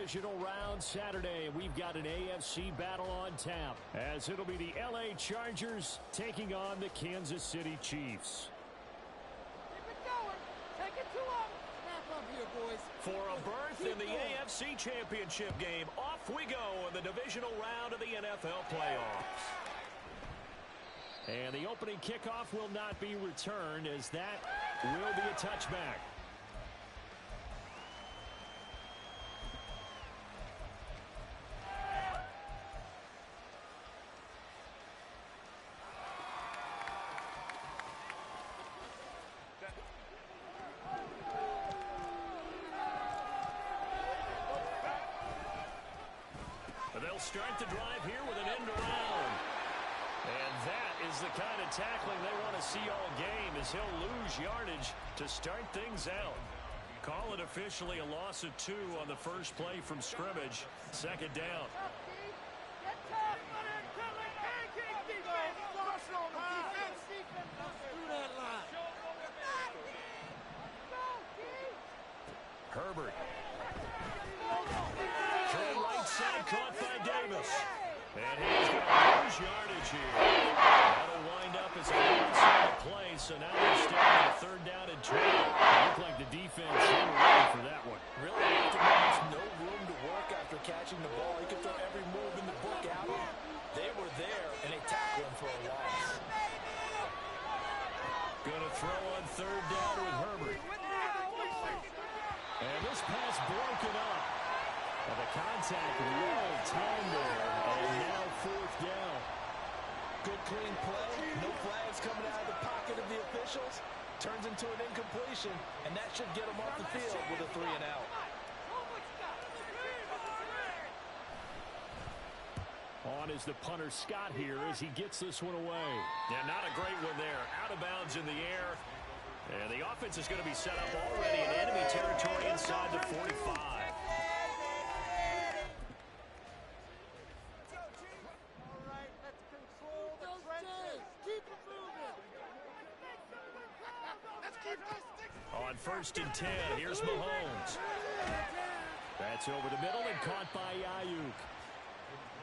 divisional round Saturday. We've got an AFC battle on tap, as it'll be the LA Chargers taking on the Kansas City Chiefs. Keep it going. Take it to them. Snap up here, boys. For a berth in the AFC Championship game, off we go in the divisional round of the NFL playoffs. And the opening kickoff will not be returned, as that will be a touchback. They'll start the drive here with an end around. And that is the kind of tackling they want to see all game, as he'll lose yardage to start things out. Call it officially a loss of 2 on the first play from scrimmage. Second down. Get tough. Through that line. Herbert. Throw right side, caught by Davis. And he's going to lose yardage here. That'll wind up as a inside play, so now they're standing at third down and 2. Looked like the defense they were ready for that one. Really, there's no room to work after catching the ball. He could throw every move in the book at him. They were there, and they tackled him for a loss. Going to throw on third down with Herbert. And this pass broken up. And the contact well timed there. And now fourth down. Good clean play. No flags coming out of the pocket of the officials. Turns into an incompletion, and that should get them off the field with a 3 and out. On is the punter Scott here as he gets this one away. Yeah, not a great one there. Out of bounds in the air. And the offense is going to be set up already in enemy territory inside the 45. On first and 10, here's Mahomes. That's over the middle and caught by Ayuk.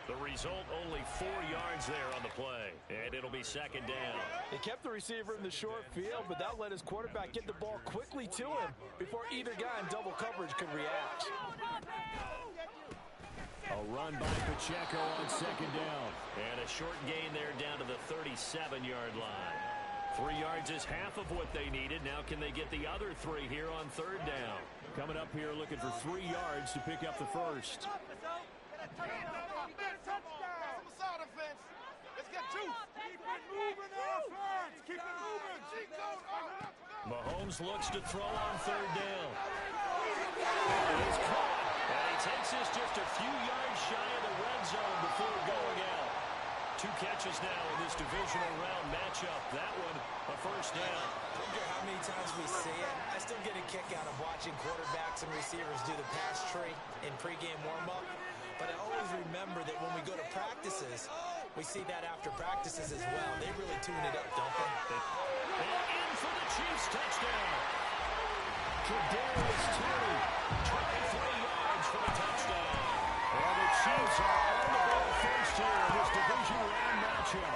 The result, only 4 yards there on the play. And it'll be second down. They kept the receiver in the short field, but that let his quarterback get the ball quickly to him before either guy in double coverage could react. A run by Pacheco on second down. And a short gain there down to the 37-yard line. 3 yards is half of what they needed. Now can they get the other 3 here on third down? Coming up here looking for 3 yards to pick up the first. Mahomes looks to throw on third down. He's caught. And he takes this just a few yards shy of the red zone before going out. 2 catches now in this divisional round matchup. That one, a first down. I don't care how many times we see it. I still get a kick out of watching quarterbacks and receivers do the pass tree in pregame warm-up. But I always remember that when we go to practices, we see that after practices as well. They really tune it up, don't they? And in for the Chiefs touchdown. Kadarius Toney, 23 yards for the touchdown. and the Chiefs are on the ball first here in this division round matchup.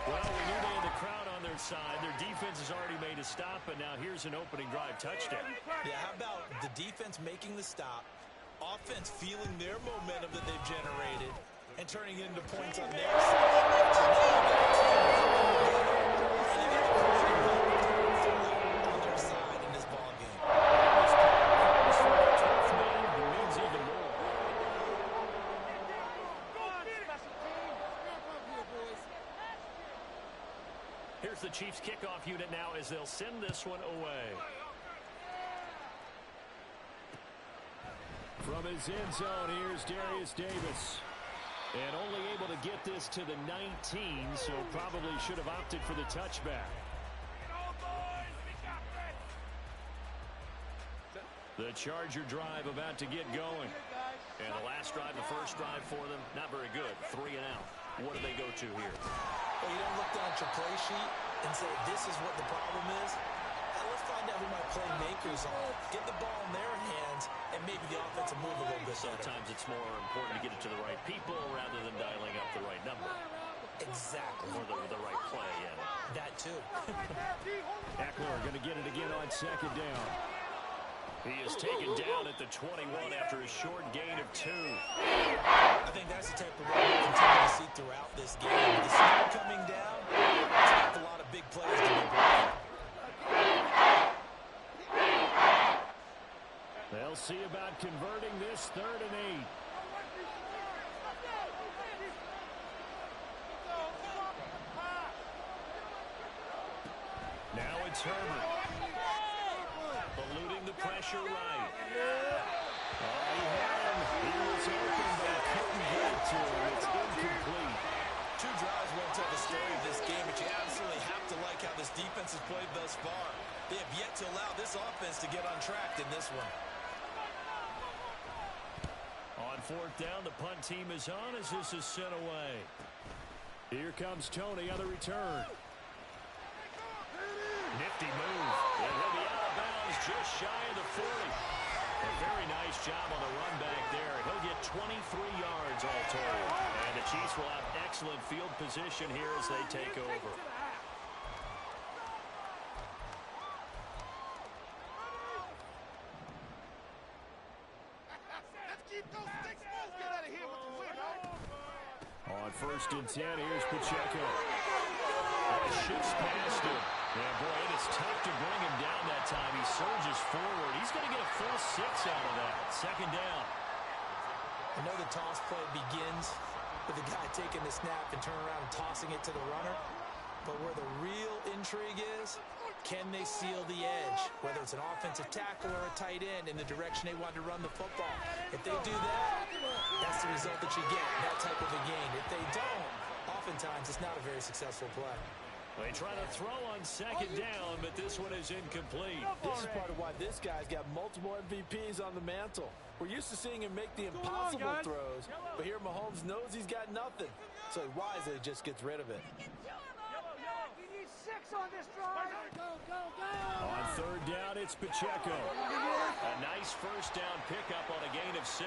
Well, we knew they had the crowd on their side. Their defense has already made a stop, and now here's an opening drive touchdown. Yeah, how about the defense making the stop, offense feeling their momentum that they've generated, and turning it into points on their side in this ball game. Here's the Chiefs kickoff unit now as they'll send this one away. From his end zone, here's Darius Davis. And only able to get this to the 19, so probably should have opted for the touchback. The Charger drive about to get going. And the last drive, the first drive for them, not very good. 3 and out. What do they go to here? Well, you don't look down at your play sheet and say, this is what the problem is. Let's try find out who my playmakers are, get the ball in their hands, and maybe the offense will move a little bit better. Sometimes it's more important to get it to the right people rather than dialing up the right number. Exactly. Or the right play, yeah. That too. Eckler going to get it again on second down. He is taken down at the 21 after a short gain of 2. I think that's the type of run we'll continue to see throughout this game. With the snow coming down, expect a lot of big plays to be brought. They'll see about converting this 3rd and 8. Now it's Herbert. Eluding the pressure right. He had him. He was open, but he couldn't get it to him. It's incomplete. 2 drives won't tell the story of this game, but you absolutely have to like how this defense has played thus far. They have yet to allow this offense to get on track in this one. On 4th down, the punt team is on as this is sent away. Here comes Tony on the return. Nifty move. And he'll be out of bounds just shy of the 40. A very nice job on the run back there. He'll get 23 yards all told. And the Chiefs will have excellent field position here as they take over. On 1st and 10, here's Pacheco. Shoots past him. Yeah, boy, it is tough to bring him down that time. He surges forward. He's going to get a full 6 out of that. 2nd down. I know the toss play begins with the guy taking the snap and turning around and tossing it to the runner. But where the real intrigue is, can they seal the edge? Whether it's an offensive tackle or a tight end in the direction they want to run the football. If they do that, that's the result that you get, that type of a gain. If they don't, oftentimes it's not a very successful play. They try to throw on 2nd down, but this one is incomplete. This is part of why this guy's got multiple MVPs on the mantle. We're used to seeing him make the impossible throws, but here Mahomes knows he's got nothing, so he wisely just gets rid of it. On this drive. Go, go, go. On 3rd down, it's Pacheco. A nice 1st down pickup on a gain of 6.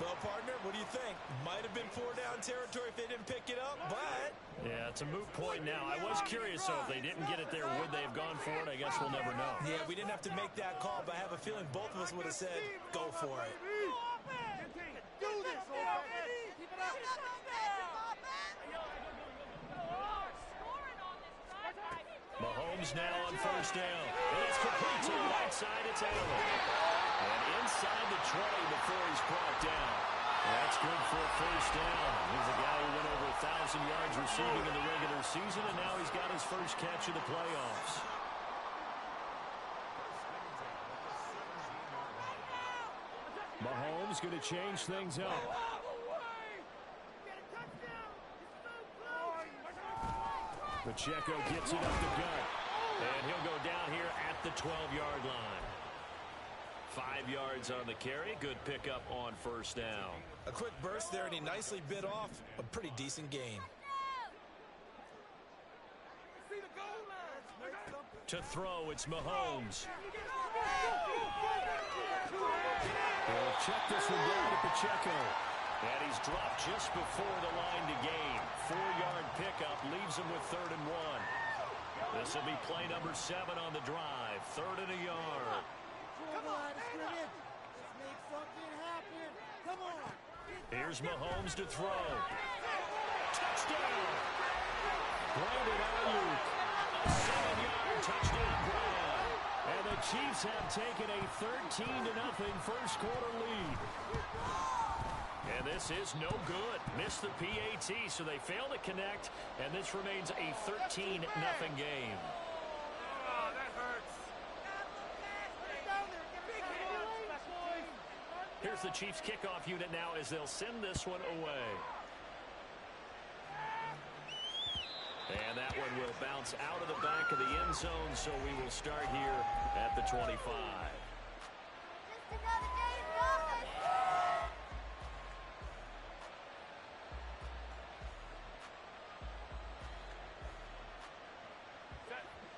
Well, partner, what do you think? Might have been 4-down territory if they didn't pick it up, but... Yeah, it's a moot point now. I was curious, so if they didn't get it there, would they have gone for it? I guess we'll never know. Yeah, we didn't have to make that call, but I have a feeling both of us would have said, go for it. Do this, offense. Keep it up. Mahomes now on 1st down. And it's complete to the right side. It's Allen. And inside the 20 before he's brought down. That's good for a 1st down. He's a guy who went over 1,000 yards receiving in the regular season, and now he's got his first catch of the playoffs. Mahomes going to change things up. Pacheco gets it up the gut. And he'll go down here at the 12-yard line. 5 yards on the carry. Good pickup on 1st down. A quick burst there, and he nicely bit off a pretty decent gain. To throw, it's Mahomes. He'll check this one down to Pacheco. And he's dropped just before the line to gain. 4-yard pickup leaves him with 3rd and 1. This will be play number 7 on the drive. 3rd and a yard. Come on, let's make something happen. Come on. Here's Mahomes to throw. Touchdown! Brandon Ayuk. A 7-yard touchdown grab. And the Chiefs have taken a 13-0 first quarter lead. And this is no good. Missed the PAT, so they fail to connect, and this remains a 13-0 game. Oh, that hurts. Here's the Chiefs kickoff unit now as they'll send this one away. And that one will bounce out of the back of the end zone, so we will start here at the 25.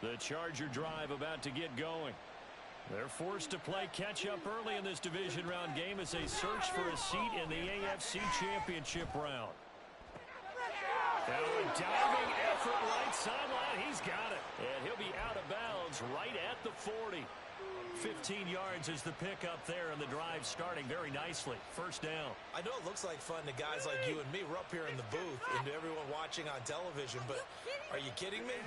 The Charger drive about to get going. They're forced to play catch-up early in this division round game as they search for a seat in the AFC Championship round. Now a diving effort right sideline. He's got it. And he'll be out of bounds right at the 40. 15 yards is the pickup there, and the drive starting very nicely. First down. I know it looks like fun to guys like you and me. We're up here in the booth and to everyone watching on television, but are you kidding me?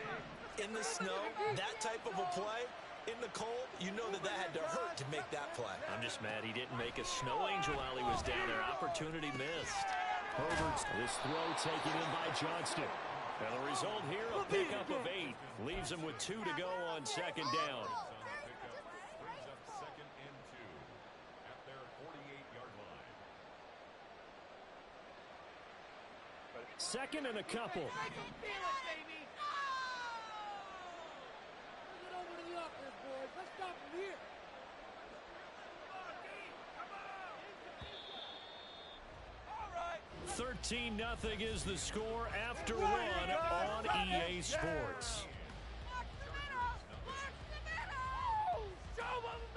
In the snow, that type of a play, in the cold, you know that had to hurt to make that play. I'm just mad he didn't make a snow angel while he was down there. Opportunity missed. Herbert's this throw taken in by Johnston. And the result here, a pickup of 8. Leaves him with 2 to go on second down. Second and a couple. Get over to the offense, boys. Let's stop from here. 13-0 is the score after 1 on EA Sports.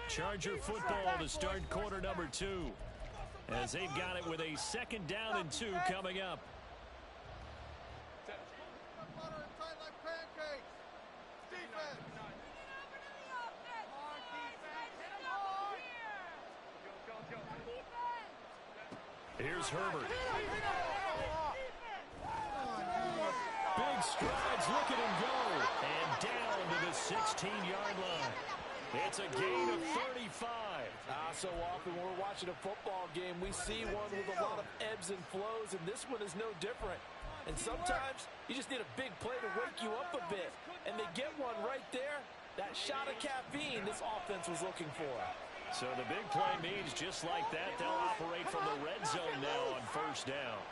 Charger football to start quarter number 2. As they've got it with a second down and 2 coming up. Here's Herbert. Big strides, look at him go. And down to the 16-yard line. It's a gain of 35. So often when we're watching a football game, we see one with a lot of ebbs and flows, and this one is no different. And sometimes you just need a big play to wake you up a bit. And they get one right there. That shot of caffeine this offense was looking for. So the big play means just like that, they'll operate from the red zone now on first down.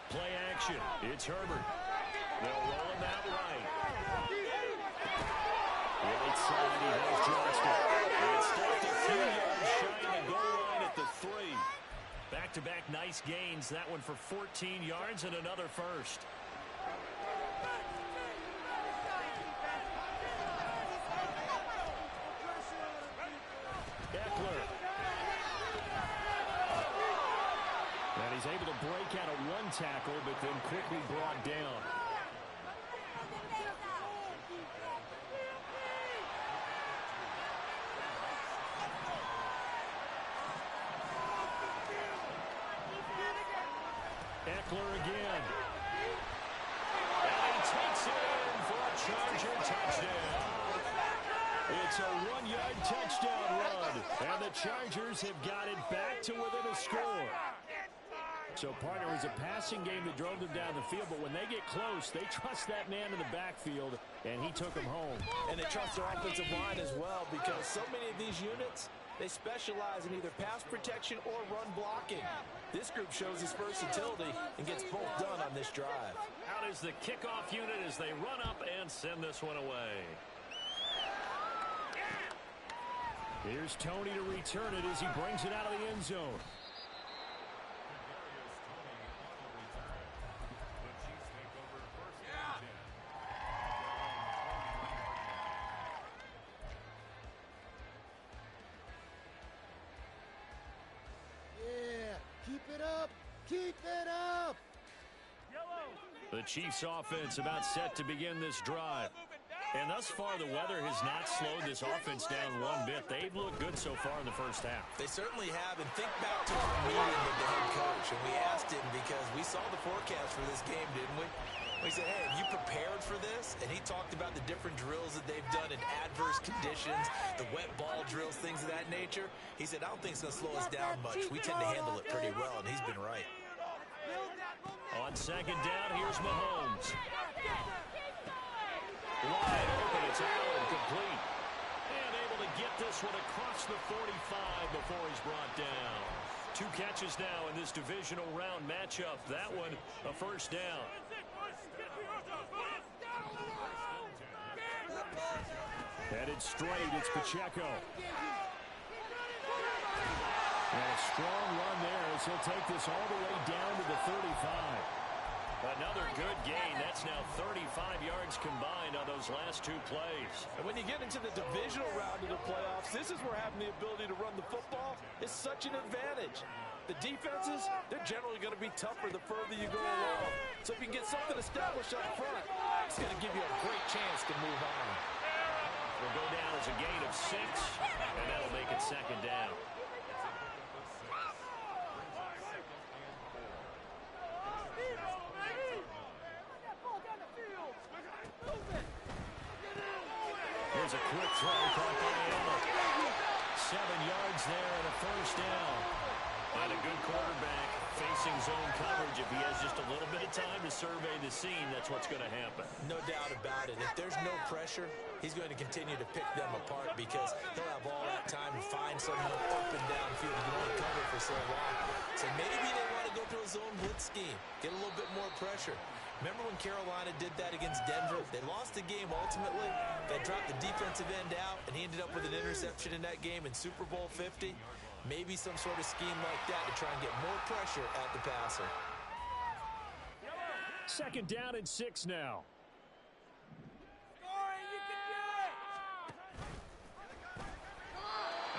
Play action. It's Herbert. They'll roll him out right. Right side, he has Johnston. And stopped a few yards shy of the goal line at the 3. Back-to-back nice gains. That one for 14 yards and another first. Eckler. And he's able to break out of one tackle, but then quickly brought down. Eckler again. And he takes it in for a Charger touchdown. It's a 1-yard touchdown run, and the Chargers have got it back to within a score. So, partner, it was a passing game that drove them down the field, but when they get close, they trust that man in the backfield, and he took them home. And they trust their offensive line as well, because so many of these units, they specialize in either pass protection or run blocking. This group shows its versatility and gets both done on this drive. Out is the kickoff unit as they run up and send this one away. Here's Tony to return it as he brings it out of the end zone. Keep it up! The Chiefs offense about set to begin this drive. And thus far, the weather has not slowed this offense down one bit. They've looked good so far in the first half. They certainly have. And think back to our meeting with the head coach. And we asked him because we saw the forecast for this game, didn't we? We said, hey, have you prepared for this? And he talked about the different drills that they've done in adverse conditions, the wet ball drills, things of that nature. He said, I don't think it's going to slow us down much. We tend to handle it pretty well, and he's been right. On second down, here's Mahomes. Wide open, it's Allen, complete. And able to get this one across the 45 before he's brought down. 2 catches now in this divisional round matchup. That one, a first down. Headed straight, it's Pacheco. And a strong run there as he'll take this all the way down to the 35. Another good gain. That's now 35 yards combined on those last two plays. And when you get into the divisional round of the playoffs, this is where having the ability to run the football is such an advantage. The defenses, they're generally going to be tougher the further you go along. So if you can get something established up front, it's going to give you a great chance to move on. Will go down as a gain of 6, and that'll make it second down. Here's a quick throw caught by Allen. 7 yards there and a first down. And a good quarterback facing zone coverage. If he has just a little bit of time to survey the scene, that's what's going to happen. No doubt about it. If there's no pressure, he's going to continue to pick them apart because he'll have all that time to find someone open downfield. He can only cover for so long. So maybe they want to go to a zone blitz scheme, get a little bit more pressure. Remember when Carolina did that against Denver? They lost the game ultimately. They dropped the defensive end out, and he ended up with an interception in that game in Super Bowl 50. Maybe some sort of scheme like that to try and get more pressure at the passer. Second down and 6 now.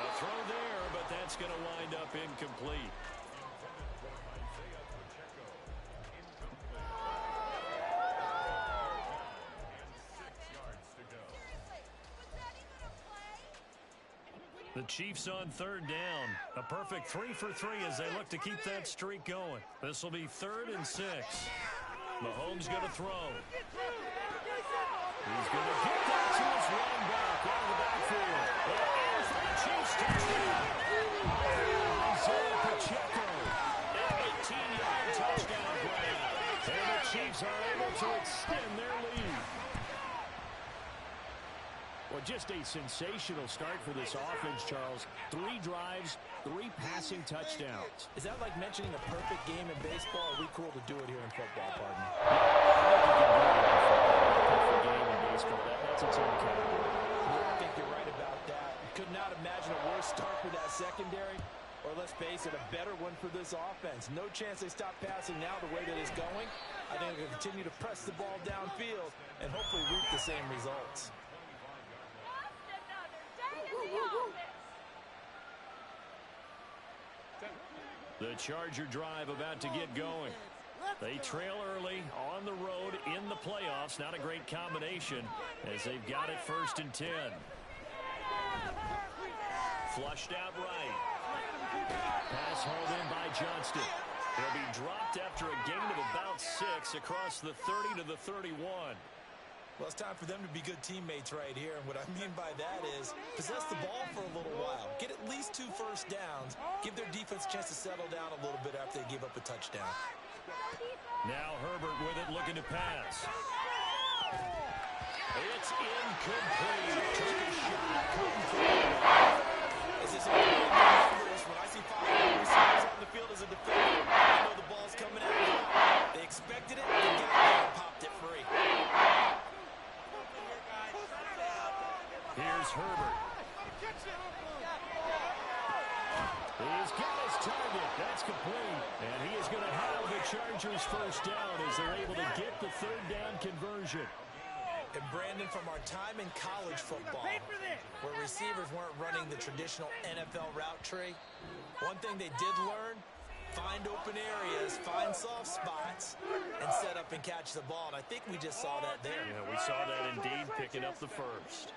A throw there, but that's going to wind up incomplete. The Chiefs on third down. A perfect 3 for 3 as they look to keep that streak going. This will be 3rd and 6. Mahomes going to throw. He's going to get that to his running back out of the backfield. And for the Chiefs touchdown. Isaiah Pacheco. An 18-yard touchdown grab. And the Chiefs are able to extend their lead. Well, just a sensational start for this offense, Charles. 3 drives, 3 passing touchdowns. Is that like mentioning a perfect game in baseball? Or are we cool to do it here in football, pardon? Perfect game in baseball. That's its own category. I think you're right about that. Could not imagine a worse start for that secondary. Or let's face it, a better one for this offense. No chance they stop passing now the way that it's going. I think they're going to continue to press the ball downfield and hopefully reap the same results. The Charger drive about to get going. They trail early on the road in the playoffs. Not a great combination as they've got it 1st and 10. Flushed out right. Pass hauled in by Johnston. He'll be dropped after a gain of about 6 across the 30 to the 31. Well, it's time for them to be good teammates right here. And what I mean by that is possess the ball for a little while. Get at least 2 first downs. Give their defense a chance to settle down a little bit after they give up a touchdown. Now Herbert with it, looking to pass. It's incomplete. Took a shot. Couldn't throw it. As this numbers, when I see 5 receivers on the field as a defender, I know the ball's coming out. They expected it. They got it and popped it free. Here's Herbert. He's got his target. That's complete. And he is going to have the Chargers first down as they're able to get the 3rd down conversion. And Brandon, from our time in college football, where receivers weren't running the traditional NFL route tree, one thing they did learn, find open areas, find soft spots, and set up and catch the ball. And I think we just saw that there. Yeah, we saw that indeed, picking up the first.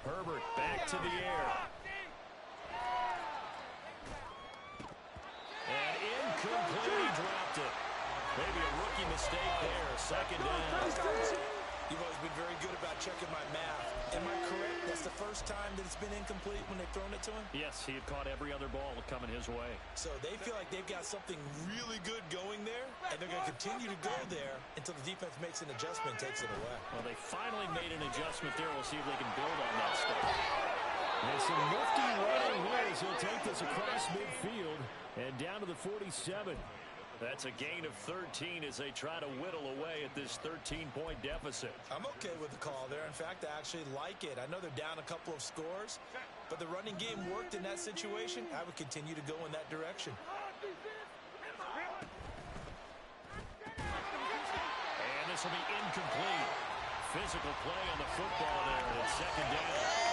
Herbert back to the air. And incomplete. He dropped it. Maybe a rookie mistake there. 2nd down. You've always been very good about checking my math. Am I correct? That's the first time that it's been incomplete when they've thrown it to him? Yes, he had caught every other ball coming his way. So they feel like they've got something really good going there, and they're going to continue to go there until the defense makes an adjustment and takes it away. Well, they finally made an adjustment there. We'll see if they can build on that stuff. And some nifty running here as he'll take this across midfield and down to the 47. That's a gain of 13 as they try to whittle away at this 13-point deficit. I'm okay with the call there. In fact, I actually like it. I know they're down a couple of scores, but the running game worked in that situation. I would continue to go in that direction. And this will be incomplete. Physical play on the football there, and it's second down.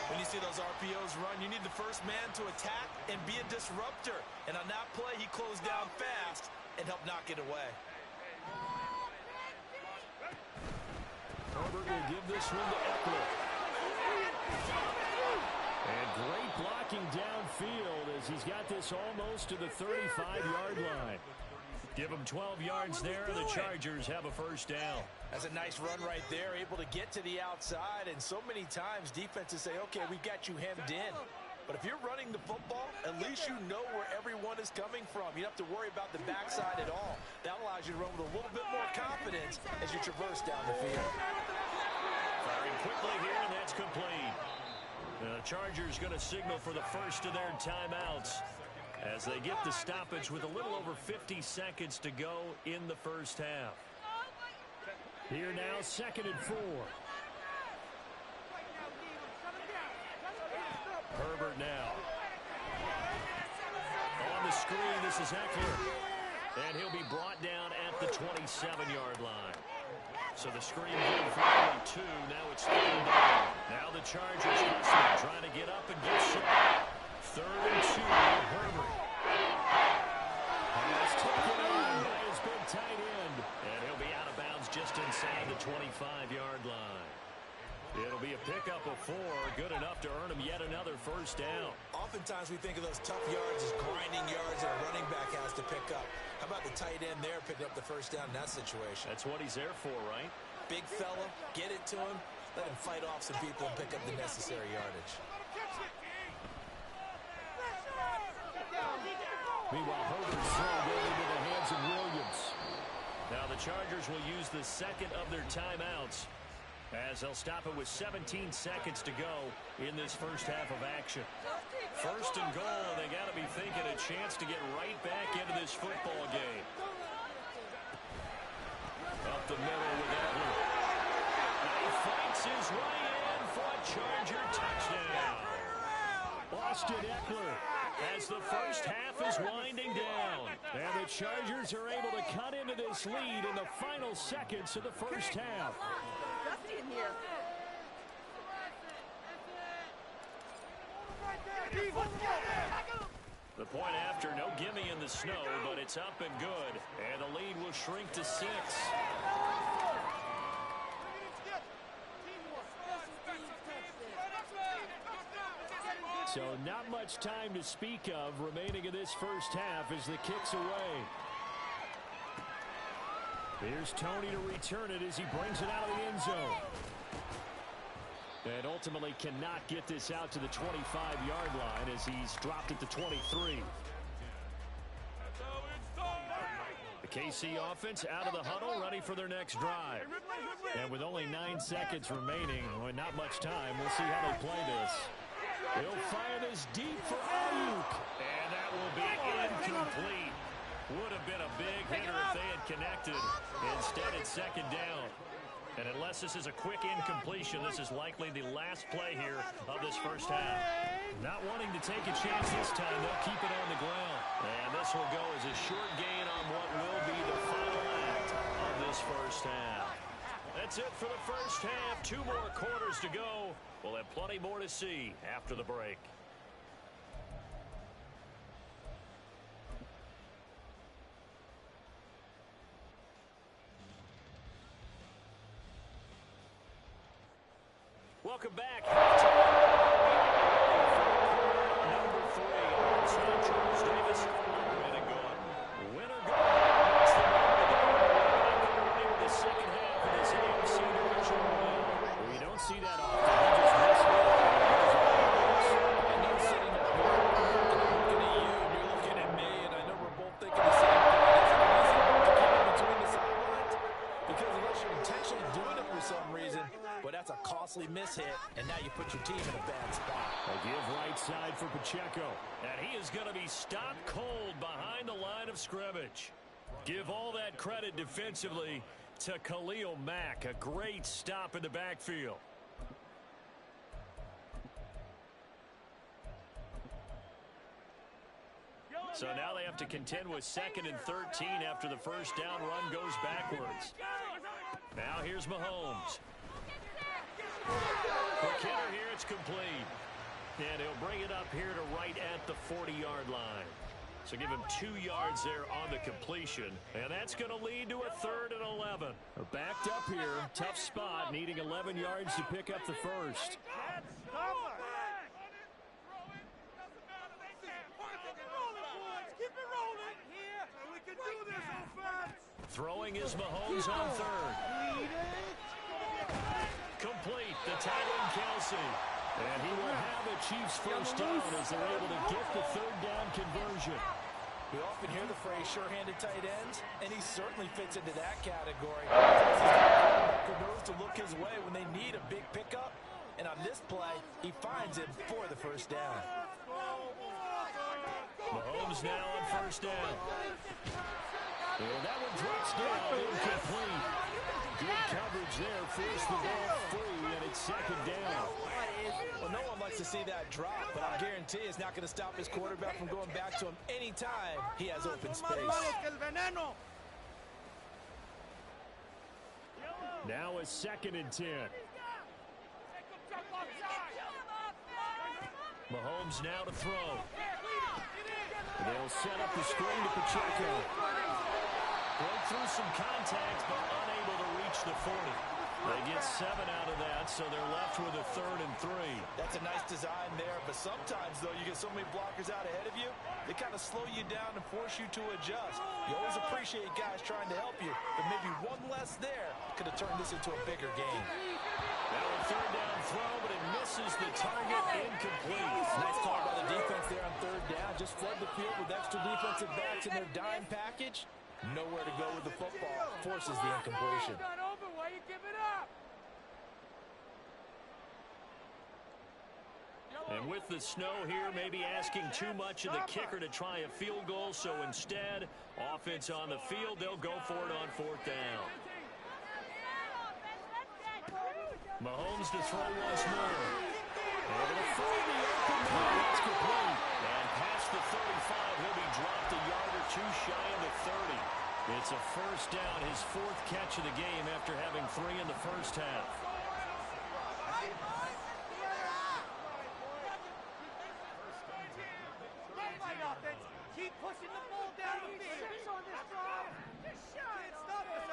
When you see those RPOs run, you need the first man to attack and be a disruptor. And on that play, he closed down fast and helped knock it away. Herbert will give this one to Eckler. And great blocking downfield as he's got this almost to the 35-yard line. Give him 12 yards there, and the Chargers have a first down. That's a nice run right there, able to get to the outside. And so many times defenses say, okay, we got you hemmed in. But if you're running the football, at least you know where everyone is coming from. You don't have to worry about the backside at all. That allows you to run with a little bit more confidence as you traverse down the field. Firing quickly here, and that's complete. The Chargers going to signal for the first of their timeouts as they get the stoppage with a little over 50 seconds to go in the first half. Here now, 2nd and 4. Herbert now. On the screen, this is Eckler. And he'll be brought down at the 27-yard line. So the screen good for only 2. Now it's 3rd down. Now the Chargers hustling, trying to get up and get set. 3rd and 2, Herbert. Has taken on by his big tight end. And he'll be out of bounds just inside the 25-yard line. It'll be a pickup of 4, good enough to earn him yet another first down. Oftentimes we think of those tough yards as grinding yards that a running back has to pick up. How about the tight end there picking up the first down in that situation? That's what he's there for, right? Big fella, get it to him, let him fight off some people and pick up the necessary yardage. Meanwhile, Herbert's throw going into the hands of Williams. Now the Chargers will use the second of their timeouts as they'll stop it with 17 seconds to go in this first half of action. 1st and goal, and they got to be thinking a chance to get right back into this football game. Up the middle with Eckler. He fights his way in for a Charger touchdown. Austin Eckler as the first half is winding down. And the Chargers are able to cut into this lead in the final seconds of the first half. The point after, no gimme in the snow, but it's up and good. And the lead will shrink to 6. So not much time to speak of remaining in this first half as the kick's away. Here's Tony to return it as he brings it out of the end zone. And ultimately cannot get this out to the 25-yard line as he's dropped it to 23. The KC offense out of the huddle, ready for their next drive. And with only 9 seconds remaining, well, not much time, we'll see how they play this. He'll fire this deep for Ayuk. And that will be incomplete. Would have been a big hitter if they had connected. Instead, it's 2nd down. And unless this is a quick incompletion, this is likely the last play here of this first half. Not wanting to take a chance this time, they'll keep it on the ground. And this will go as a short gain on what will be the final act of this first half. That's it for the first half. 2 more quarters to go. We'll have plenty more to see after the break. Welcome back. Number 3. It's not Charles Davis. Win and gone. Win or gone. It's the the second half of this AFC division. We don't see that often. He just missed it. And I'm sitting up here, and I'm looking at you, and you're looking at me, and I know we're both thinking the same thing. It's easy to keep it between the sidelines because unless you're intentionally doing it for some reason, but that's a costly miss hit, and now you put your team in a bad spot. A give right side for Pacheco. And he is going to be stopped cold behind the line of scrimmage. Give all that credit defensively to Khalil Mack. A great stop in the backfield. So now they have to contend with 2nd and 13 after the first down run goes backwards. Now here's Mahomes. For Kittle here, it's complete. And he'll bring it up here to right at the 40-yard line. So give him 2 yards there on the completion. And that's going to lead to a 3rd and 11. Backed up here, tough spot, needing 11 yards to pick up the first. Throwing is Mahomes on 3rd. Complete, the tight end Kelsey. And he will have a Chiefs first down as they're able to get the 3rd down conversion. We often hear the phrase sure-handed tight ends, and he certainly fits into that category. He knows to look his way when they need a big pickup, and on this play, he finds him for the first down. Mahomes now on first down. And that one drops down, incomplete. Good coverage there, forced the ball free, and it's 2nd down. Well, no one likes to see that drop, but I guarantee it's not going to stop his quarterback from going back to him anytime he has open space. Now a 2nd and 10. Mahomes now to throw. They'll set up the screen to Pacheco. Broke through some contact, but unable to reach the 40. They get 7 out of that, so they're left with a 3rd and 3. That's a nice design there, but sometimes, though, you get so many blockers out ahead of you, they kind of slow you down and force you to adjust. You always appreciate guys trying to help you, but maybe one less there could have turned this into a bigger game. Now a 3rd down throw, but it misses the target, incomplete. Nice call by the defense there on 3rd down. Just flood the field with extra defensive backs in their dime package. Nowhere to go with the football. Forces the incompletion. And with the snow here, maybe asking too much of the kicker to try a field goal. So instead, offense on the field, they'll go for it on 4th down. Mahomes to throw once more. Able to find the open man. That's complete. And past the 35, he'll be dropped a yard or 2 shy of the 30. It's a first down, his 4th catch of the game after having 3 in the first half. Keep pushing the ball down the field. On this drive. Can't stop us,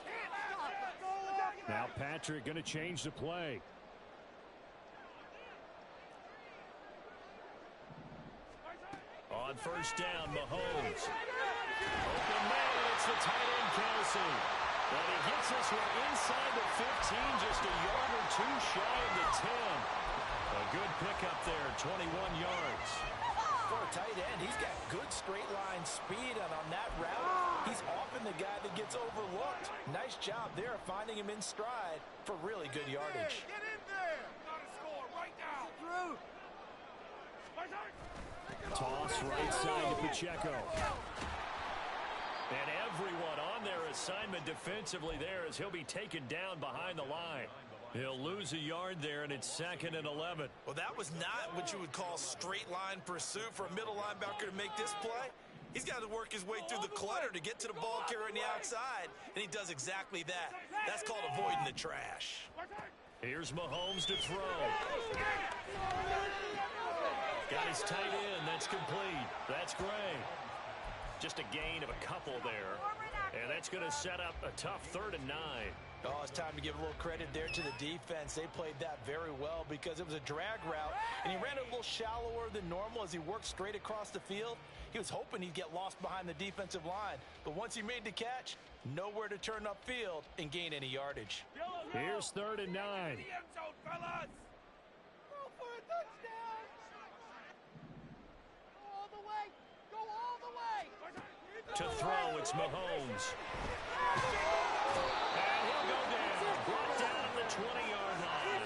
Can't stop us. Now Patrick going to change the play. On first down, Mahomes. Open man, it's the tight end Kelsey. And he gets us right inside the 15, just a yard or 2 shy of the 10. A good pickup there, 21 yards. For a tight end, he's got good straight line speed, and on that route, he's often the guy that gets overlooked. Nice job there finding him in stride for really good yardage. Get in there! Gotta score right now. Through. Toss right side to Pacheco. And everyone on their assignment defensively there as he'll be taken down behind the line. He'll lose a yard there, and it's 2nd and 11. Well, that was not what you would call straight line pursuit for a middle linebacker to make this play. He's got to work his way through the clutter to get to the ball carrier on the outside, and he does exactly that. That's called avoiding the trash. Here's Mahomes to throw. Got his tight end. That's complete. That's Gray. Just a gain of a couple there. And that's going to set up a tough 3rd and 9. Oh, it's time to give a little credit there to the defense. They played that very well because it was a drag route, and he ran it a little shallower than normal as he worked straight across the field. He was hoping he'd get lost behind the defensive line, but once he made the catch, nowhere to turn upfield and gain any yardage. Here's 3rd and 9. To throw, it's Mahomes. And he'll go down. Brought down at the 20-yard line.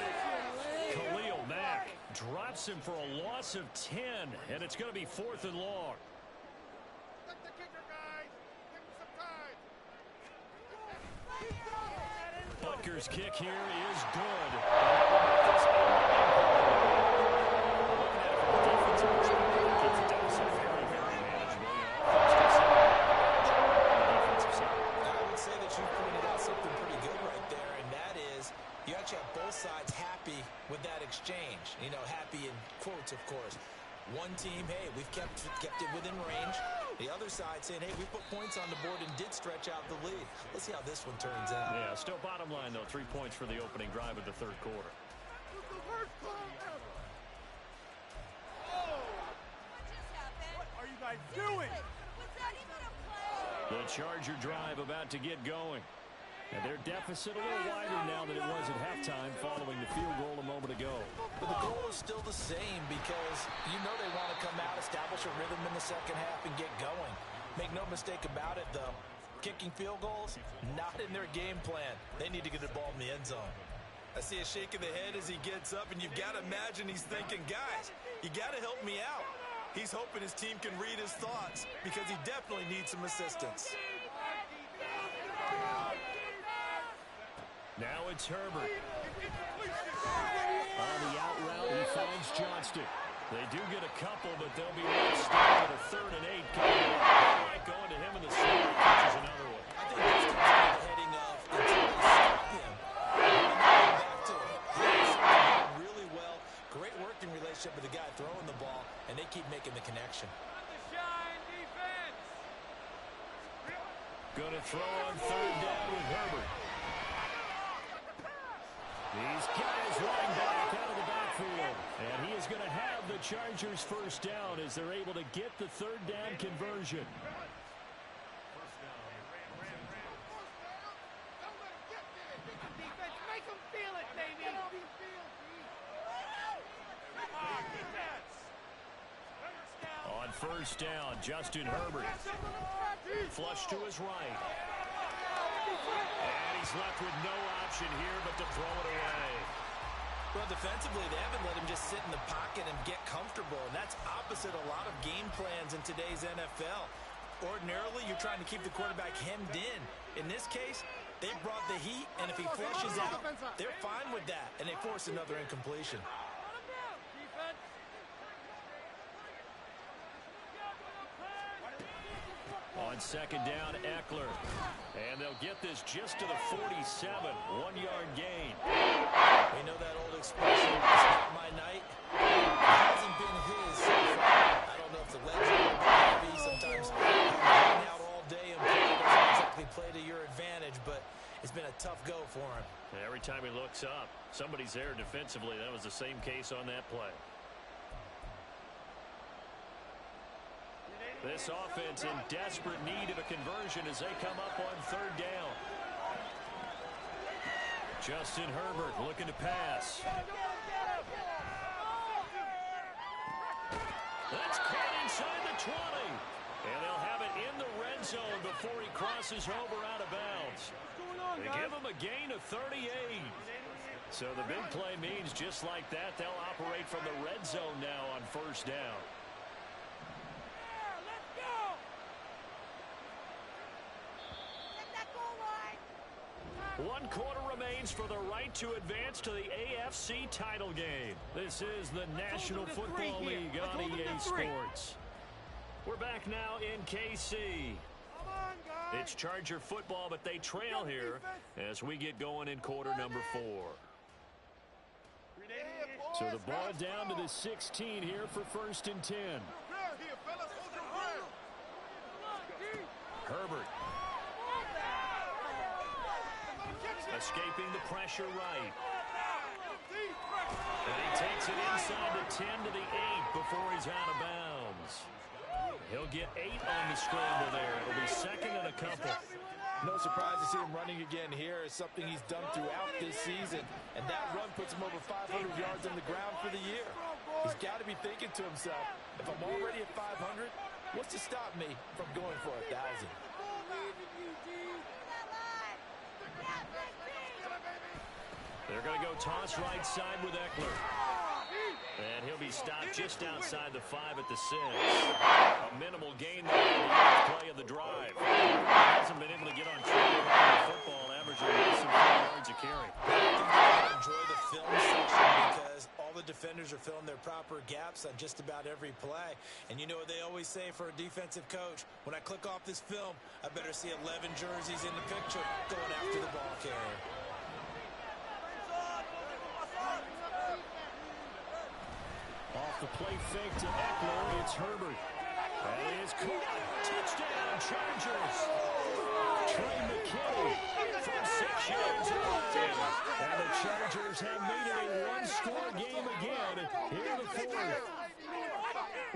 stops him for a loss of 10, and it's going to be 4th and long. Butker's kick here is good. Sides happy with that exchange. You know, happy in quotes, of course. One team, hey, we've kept it within range. The other side saying, hey, we put points on the board and did stretch out the lead. Let's see how this one turns out. Yeah, still bottom line, though. 3 points for the opening drive of the third quarter. What are you guys doing? The Charger drive about to get going. And their deficit a little wider now than it was at halftime following the field goal a moment ago. But the goal is still the same because you know they want to come out, establish a rhythm in the second half, and get going. Make no mistake about it, though. Kicking field goals, not in their game plan. They need to get the ball in the end zone. I see a shake of the head as he gets up, and you've got to imagine he's thinking, guys, you got to help me out. He's hoping his team can read his thoughts because he definitely needs some assistance. Now it's Herbert. On the out route, he finds Johnston. They do get a couple, but they'll be stopped at a 3rd and 8 coming up. They like going to him in the center. Catches another one. I think this comes from the heading of until they stop him. Back to him. He's really well. Great working relationship with the guy throwing the ball, and they keep making the connection. Going to throw on 3rd down with Herbert. These guys running back out of the backfield. And he is going to have the Chargers first down as they're able to get the 3rd down conversion. Defense, make them feel it, baby. On 1st down, Justin Herbert. Flush to his right. And he's left with no option here but to throw it away. Well, defensively, they haven't let him just sit in the pocket and get comfortable, and that's opposite a lot of game plans in today's NFL. Ordinarily, you're trying to keep the quarterback hemmed in. In this case, they brought the heat, and if he flushes out, they're fine with that, and they force another incompletion. On 2nd down, Eckler. And they'll get this just to the 47, 1-yard gain. We know that old expression, it's not my night. It hasn't been his so far. I don't know if the legs are heavy. Sometimes hanging out all day and play doesn't exactly play to your advantage, but it's been a tough go for him. Every time he looks up, somebody's there defensively. That was the same case on that play. This offense in desperate need of a conversion as they come up on 3rd down. Justin Herbert looking to pass. That's caught inside the 20. And they'll have it in the red zone before he crosses over out of bounds. They give him a gain of 38. So the big play means just like that, they'll operate from the red zone now on 1st down. One quarter remains for the right to advance to the AFC title game. This is the National Football League on EA Sports. We're back now in KC. It's Charger football, but they trail here as we get going in quarter number 4. So the ball down to the 16 here for 1st and 10. Herbert. Escaping the pressure right. And he takes it inside the 10 to the 8 before he's out of bounds. He'll get 8 on the scramble there. It'll be 2nd and a couple. No surprise to see him running again here. It's something he's done throughout this season. And that run puts him over 500 yards on the ground for the year. He's got to be thinking to himself, if I'm already at 500, what's to stop me from going for 1,000? They're going to go toss right side with Eckler. And he'll be he stopped just outside the 5 at the 6. A minimal gain there on the last play of the drive. He hasn't been able to get on track with the football, averaging less than 4 yards a carry. I enjoy the film section because all the defenders are filling their proper gaps on just about every play. And you know what they always say for a defensive coach? When I click off this film, I better see 11 jerseys in the picture going after the ball carrier. Off the play fake to Eckler, it's Herbert. And he is caught. Touchdown, Chargers. Trey McKinney from 6 yards away. And the Chargers have made it a one-score game again here in the 4th.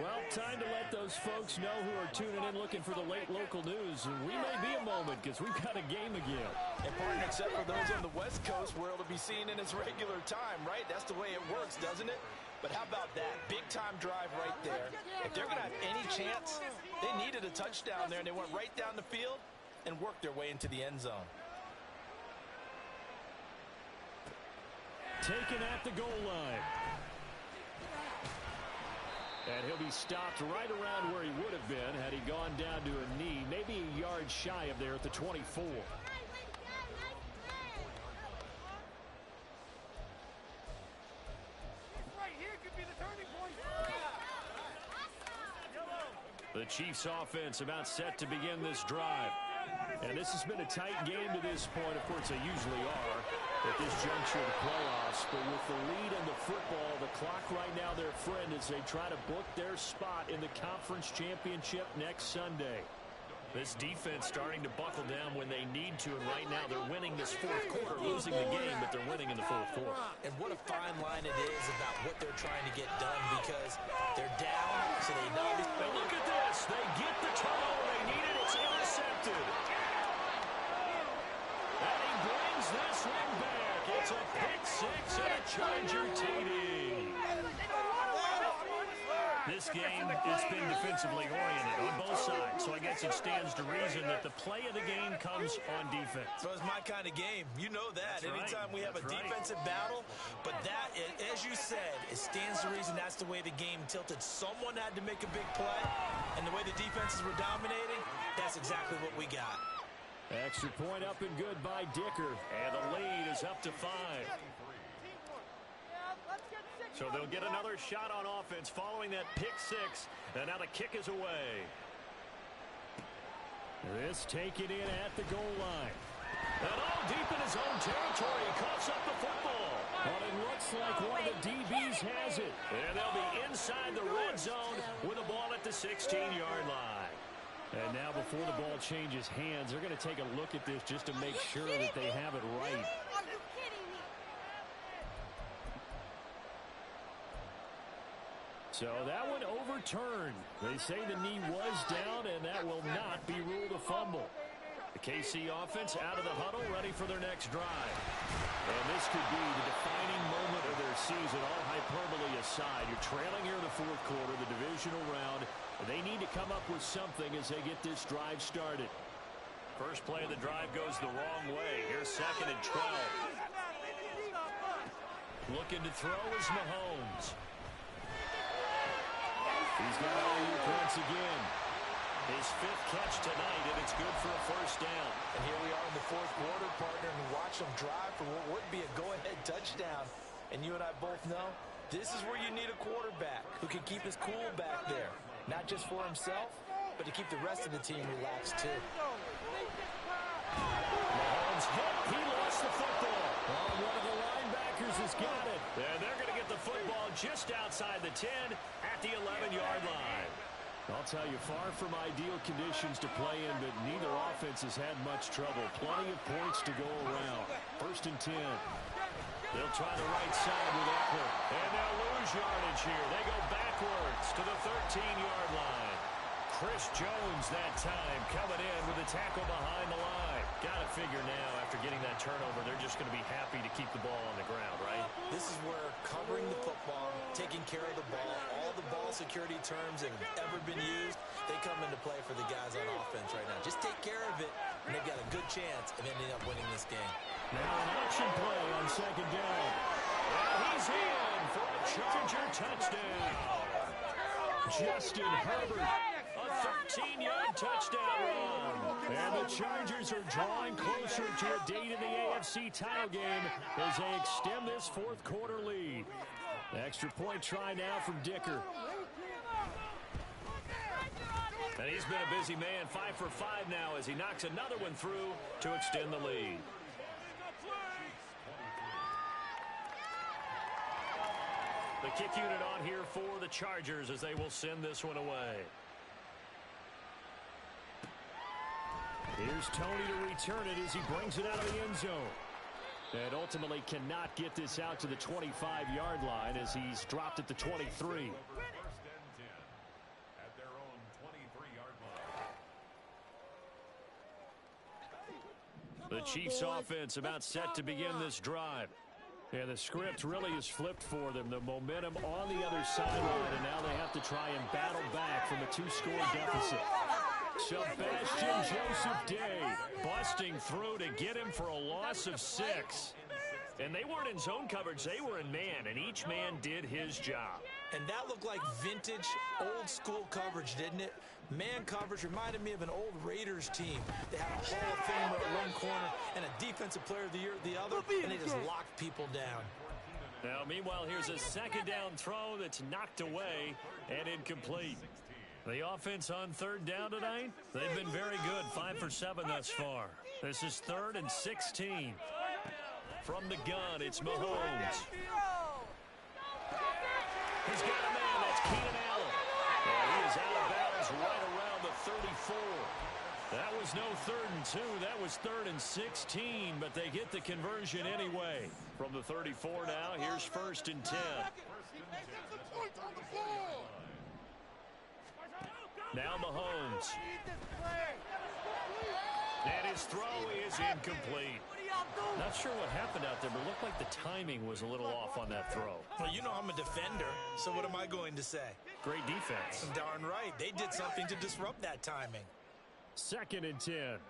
Well, time to let those folks know who are tuning in looking for the late local news. And we may be a moment because we've got a game again. And pardon, except for those on the West Coast where it'll be seen in its regular time, right? That's the way it works, doesn't it? But how about that? Big-time drive right there. If they're going to have any chance, they needed a touchdown there, and they went right down the field and worked their way into the end zone. Taken at the goal line. And he'll be stopped right around where he would have been had he gone down to a knee, maybe a yard shy of there at the 24. The Chiefs offense about set to begin this drive. And this has been a tight game to this point. Of course, they usually are at this juncture of the playoffs. But with the lead in the football, the clock right now their friend as they try to book their spot in the conference championship next Sunday. This defense starting to buckle down when they need to, and right now they're winning this 4th quarter, losing the game, but they're winning in the 4th quarter. And what a fine line it is about what they're trying to get done because they're down, so they know. Now look at this. They get the turnover they needed. It's intercepted. And he brings this one back. It's a pick 6 and a Charger TD. This game, it's been defensively oriented on both sides, so I guess it stands to reason that the play of the game comes on defense. So it's my kind of game. You know that. That's Anytime we have a right. defensive battle, but that, as you said, it stands to reason that's the way the game tilted. Someone had to make a big play, and the way the defenses were dominating, that's exactly what we got. Extra point up and good by Dicker, and the lead is up to 5. So they'll get another shot on offense following that pick 6. And now the kick is away. This taken in at the goal line. And all deep in his own territory. He coughs up the football. But it looks like one of the DBs has it. And they'll be inside the red zone with the ball at the 16-yard line. And now before the ball changes hands, they're going to take a look at this just to make sure that they have it right. So that one overturned. They say the knee was down, and that will not be ruled a fumble. The KC offense out of the huddle, ready for their next drive. And this could be the defining moment of their season, all hyperbole aside. You're trailing here in the 4th quarter, the divisional round. They need to come up with something as they get this drive started. First play of the drive goes the wrong way. Here's 2nd and 12. Looking to throw is Mahomes. He's got Ayuk once again. His 5th catch tonight, and it's good for a first down. And here we are in the 4th quarter, partner, and watch them drive for what would be a go-ahead touchdown. And you and I both know this is where you need a quarterback who can keep his cool back there. Not just for himself, but to keep the rest of the team relaxed, too. Mahomes hit. He lost the football. Oh, one of the linebackers has got it. And they're going to get the football just outside the 10 at the 11-yard line. I'll tell you, far from ideal conditions to play in, but neither offense has had much trouble. Plenty of points to go around. 1st and 10. They'll try the right side with Eckler. And they'll lose yardage here. They go backwards to the 13-yard line. Chris Jones that time coming in with a tackle behind the line. Got to figure now, after getting that turnover, they're just going to be happy to keep the ball on the ground, right? This is where covering the football, taking care of the ball, all the ball security terms that have ever been used, they come into play for the guys on offense right now. Just take care of it, and they've got a good chance of ending up winning this game. Now an action play on 2nd down. And he's in. for a Charger touchdown. Justin Herbert, a 13-yard touchdown run. And the Chargers are drawing closer to a date in the AFC title game as they extend this fourth quarter lead. Extra point try now from Dicker. And he's been a busy man, 5 for 5 now as he knocks another one through to extend the lead. The kick unit on here for the Chargers as they will send this one away. Here's Tony to return it as he brings it out of the end zone. And ultimately cannot get this out to the 25-yard line as he's dropped at the 23. The Chiefs offense about set to begin this drive. And the script really is flipped for them. The momentum on the other sideline, and now they have to try and battle back from a 2-score deficit. Sebastian Joseph Day busting through to get him for a loss of 6. And they weren't in zone coverage, they were in man, and each man did his job. And that looked like vintage, old-school coverage, didn't it? Man coverage reminded me of an old Raiders team. They had a Hall of Famer at one corner and a Defensive Player of the Year at the other, and they just locked people down. Now, meanwhile, here's a second down throw that's knocked away and incomplete. The offense on third down tonight, they've been very good, 5 for 7 thus far. This is 3rd and 16. From the gun, it's Mahomes. He's got a man, that's Keenan Allen. And he is out of bounds right around the 34. That was no 3rd and 2, that was 3rd and 16, but they get the conversion anyway. From the 34 now, here's 1st and 10. Now Mahomes. And his throw is incomplete. Not sure what happened out there, but it looked like the timing was a little off on that throw. Well, you know I'm a defender, so what am I going to say? Great defense. Darn right. They did something to disrupt that timing. 2nd and 10.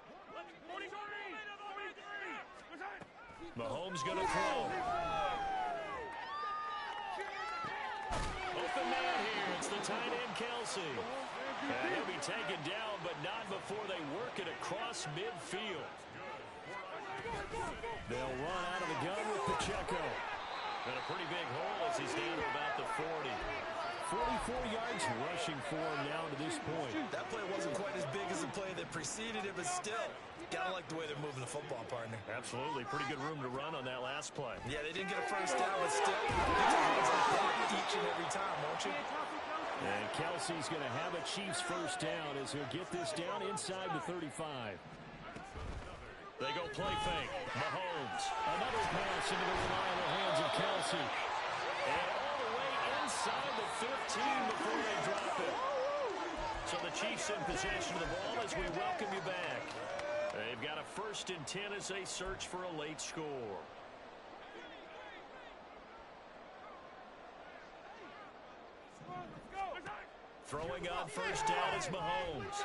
Mahomes going to throw. Open man here. It's the tight end, Kelsey. And he'll be taken down, but not before they work it across midfield. They'll run out of the gun with Pacheco. And a pretty big hole as he's down to about the 40. 44 yards rushing for him now to this point. That play wasn't quite as big as the play that preceded it, but still, gotta like the way they're moving the football, partner. Absolutely. Pretty good room to run on that last play. Yeah, they didn't get a first down, but still, you take runs like that each and every time, won't you? And Kelsey's going to have a Chiefs first down as he'll get this down inside the 35. They go play fake. Mahomes. Another pass into the reliable hands of Kelsey. And all the way inside the 15 before they drop it. So the Chiefs in possession of the ball as we welcome you back. They've got a 1st and 10 as they search for a late score. Throwing on first down is Mahomes.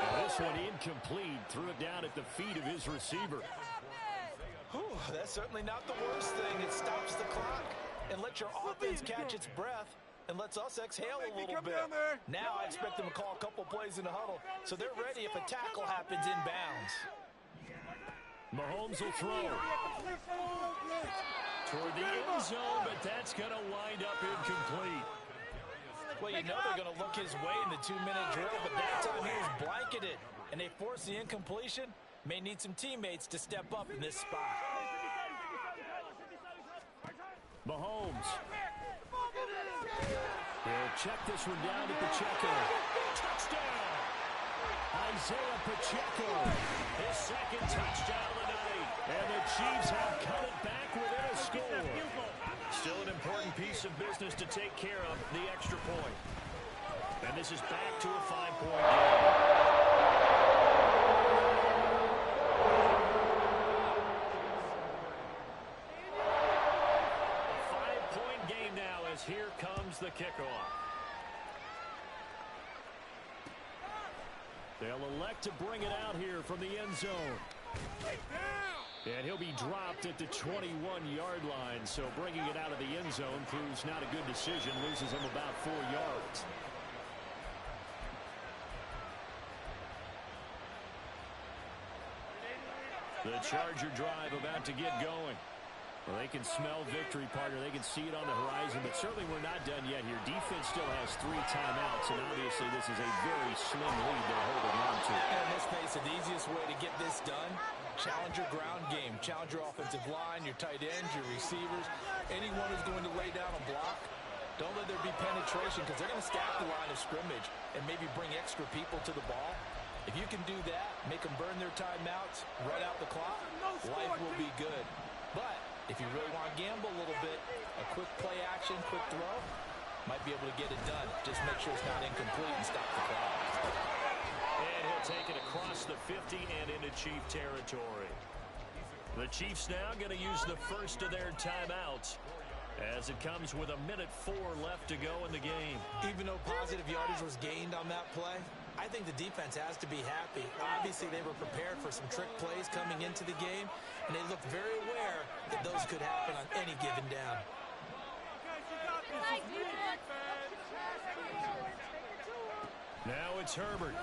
And this one incomplete. Threw it down at the feet of his receiver. Whew, that's certainly not the worst thing. It stops the clock and lets your offense catch its breath and lets us exhale a little bit. Now I expect them to call a couple plays in the huddle so they're ready if a tackle happens inbounds. Mahomes will throw. Toward the end zone, but that's going to wind up incomplete. Well, you know they're going to look his way in the 2-minute drill, but that time he was blanketed, and they force the incompletion. May need some teammates to step up in this spot. Mahomes. He'll check this one down to Pacheco. Touchdown! Isaiah Pacheco. His 2nd touchdown of the night. And the Chiefs have cut it back within a score. Still an important piece of business to take care of, the extra point. And this is back to a 5-point game. A 5-point game now as here comes the kickoff. They'll elect to bring it out here from the end zone. And he'll be dropped at the 21-yard line. So bringing it out of the end zone proves not a good decision. Loses him about 4 yards. The Charger drive about to get going. Well, they can smell victory, partner. They can see it on the horizon, but certainly we're not done yet here. Defense still has 3 timeouts, and obviously this is a very slim lead they're holding on to. And let's face it, the easiest way to get this done, challenge your ground game. Challenge your offensive line, your tight ends, your receivers, anyone who's going to lay down a block. Don't let there be penetration because they're going to stack the line of scrimmage and maybe bring extra people to the ball. If you can do that, make them burn their timeouts, run out the clock, life will be good. But if you really want to gamble a little bit, a quick play action, quick throw, might be able to get it done. Just make sure it's not incomplete and stop the clock. And he'll take it across the 50 and into Chief territory. The Chiefs now going to use the first of their timeouts as it comes with 1:04 left to go in the game. Even though positive yardage was gained on that play, I think the defense has to be happy. Obviously, they were prepared for some trick plays coming into the game, and they looked very aware that those could happen on any given down. Now it's Herbert.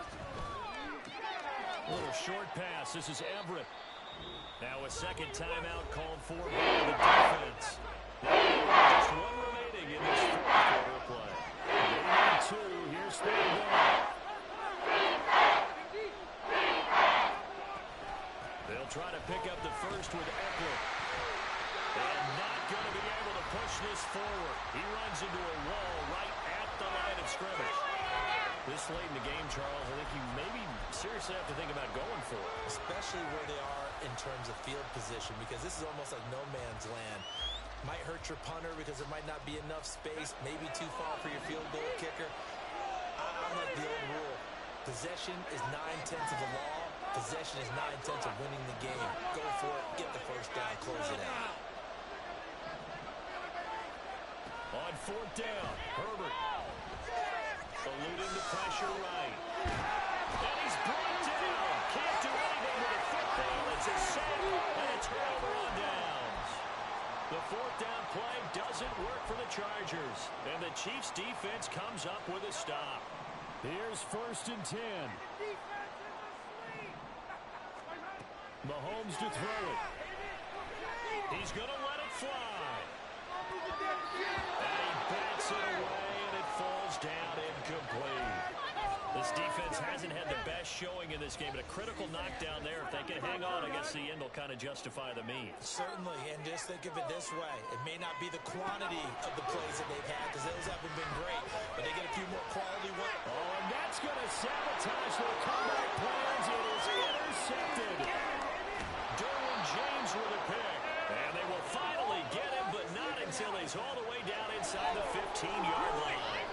A little short pass. This is Everett. Now a second timeout called for by the defense. Just one remaining in this fourth quarter play. They need 2. Here's third down. They'll try to pick up the first with Eckler. And not going to be able to push this forward. He runs into a wall right at the line of scrimmage. This late in the game, Charles, I think you maybe seriously have to think about going for it. Especially where they are in terms of field position, because this is almost like no man's land. Might hurt your punter because there might not be enough space, maybe too far for your field goal kicker. I like the old rule. Possession is 9/10 of the law. Possession is 9/10 of winning the game. Go for it, get the first down, close it out. On fourth down, Herbert eluding the pressure right. And he's brought down. Can't do anything with a football. It's a sack and a turnover on downs. The fourth down play doesn't work for the Chargers. And the Chiefs defense comes up with a stop. Here's 1st and 10. Mahomes to throw it. He's going to let it fly. And he bats it away, and it falls down incomplete. This defense hasn't had the best showing in this game, but a critical knockdown there. If they can hang on, I guess the end will kind of justify the means. Certainly, and just think of it this way. It may not be the quantity of the plays that they've had, because those haven't been great, but they get a few more quality ones. Oh, and that's going to sabotage their comeback plans. It is intercepted. Derwin James with a pick. And they will finally get him, but not until he's all the way down inside the 15-yard line.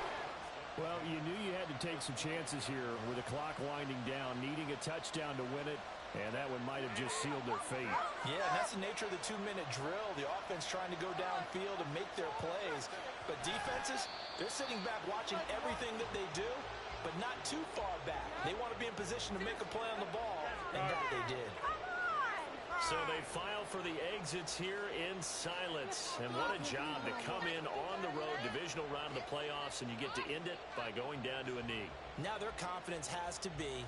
Well, you knew you had to take some chances here with the clock winding down, needing a touchdown to win it, and that one might have just sealed their fate. Yeah, and that's the nature of the 2-minute drill. The offense trying to go downfield and make their plays. But defenses, they're sitting back watching everything that they do, but not too far back. They want to be in position to make a play on the ball, and that they did. So they file for the exits here in silence. And what a job to come in on the road, divisional round of the playoffs, and you get to end it by going down to a knee. Now their confidence has to be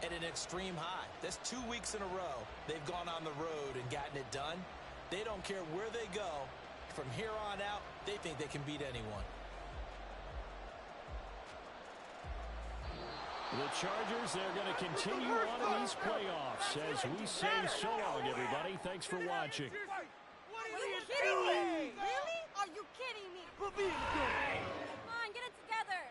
at an extreme high. That's 2 weeks in a row they've gone on the road and gotten it done. They don't care where they go. From here on out, they think they can beat anyone. The Chargers, they're going to continue on in these playoffs as we say so long, everybody. Thanks for watching. What Are you kidding me? Really? Are you kidding me? Put me in the game. Come on, get it together.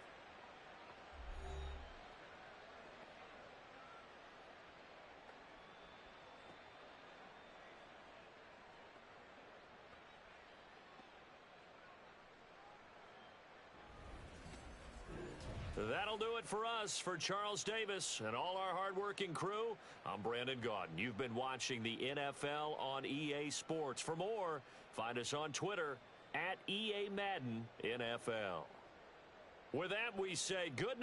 That'll do it for us. For Charles Davis and all our hardworking crew, I'm Brandon Gaudin. You've been watching the NFL on EA Sports. For more, find us on Twitter @EA Madden NFL. With that, we say good night.